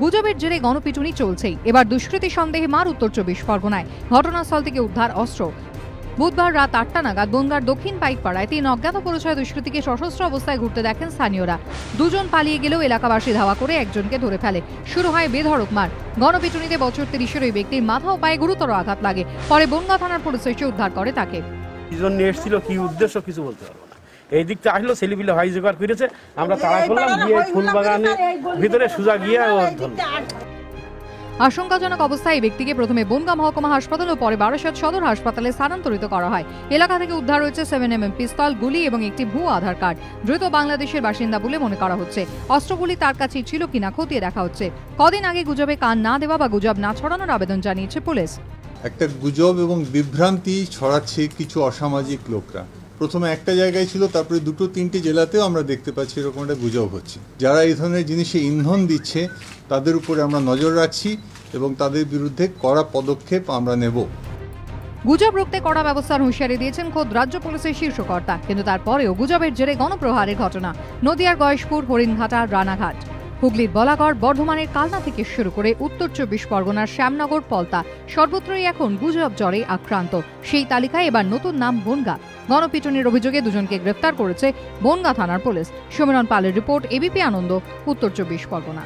গুজবের জেরে গণপিটুনি চলছেই। এবার দুষ্কৃতী সন্দেহে মার উত্তর 24 পরগনায়। ঘটনাস্থল থেকে উদ্ধার অস্ত্র। বুধবার রাত 8টা নাগাদ বনগাঁর দক্ষিণ পাইকপাড়ায় 3 অজ্ঞাত পরিচয় দুষ্কৃতীকে সশস্ত্র অবস্থায় ঘুরতে দেখেন স্থানীয়রা। দুজন পালিয়ে গেলেও এলাকাবাসী ধাওয়া করে একজনকে ধরে ফেলে। শুরু হয় বেধড়ক মার। গণপিটুনিতে বছর 30-এর ওই ব্যক্তির মাথা ও পায়ে গুরুতর আঘাত লাগে। পরে বনগাঁ থানার পুলিশ এসে উদ্ধার করে তাকে। কি জন্য এসেছিল, কি উদ্দেশ্য কিছু বলতে পারবো না। এই দিকটা আসলো, ছেলেপিলে হাই জোগাড় করেছে, আমরা তাড়া করলাম, গিয়ে ফুলবাগানের ভিতরে সোজা গিয়ে আশঙ্কাজনক অবস্থায় এই ব্যক্তিকে প্রথমে বনগাঁ মহকুমা হাসপাতাল ও পরে বারাসাত সদর হাসপাতালে স্থানান্তরিত করা হয়। এলাকা থেকে উদ্ধার হয়েছে 7mm পিস্তল, গুলি এবং একটি ভুয়ো আধার কার্ড। দ্রুত বাংলাদেশের বাসিন্দা বলে মনে করা হচ্ছে। অস্ত্রগুলি তার কাছেই ছিল কিনা খতিয়ে দেখা হচ্ছে। কদিন আগে গুজবে কান না দেওয়া বা গুজব না ছড়ানোর আবেদন জানিয়েছে পুলিশ। একটা গুজব এবং বিভ্রান্তি ছড়াচ্ছে কিছু অসামাজিক লোকরা। প্রথমে একটা জায়গায় ছিল, তারপরে 2-3টে জেলাতেও আমরা দেখতে পাচ্ছি এরকম একটা গুজব হচ্ছে। যারা এই ধরনের জিনিসে ইন্ধন দিচ্ছে তাদের উপরে আমরা নজর রাখছি এবং তাদের বিরুদ্ধে কড়া পদক্ষেপ আমরা নেব। গুজব রুখতে কড়া ব্যবস্থার হুঁশিয়ারি দিয়েছেন খোদ রাজ্য পুলিশের শীর্ষকর্তা। কিন্তু তারপরেও গুজবের জেরে গণপ্রহারের ঘটনা। নদিয়ার গয়েশপুর, হরিণঘাটা, রানাঘাট, হুগলির বলাগড়, বর্ধমানের কালনা থেকে শুরু করে উত্তর 24 পরগনার শ্যামনগর, পলতা, সর্বত্রই এখন গুজব জ্বরে আক্রান্ত। সেই তালিকায় এবার নতুন নাম বনগাঁ। গণপিটুনির অভিযোগে দুজনকে গ্রেফতার করেছে বনগাঁ থানার পুলিশ। সমীরণ পালের রিপোর্ট, এবিপি আনন্দ, উত্তর 24 পরগনা।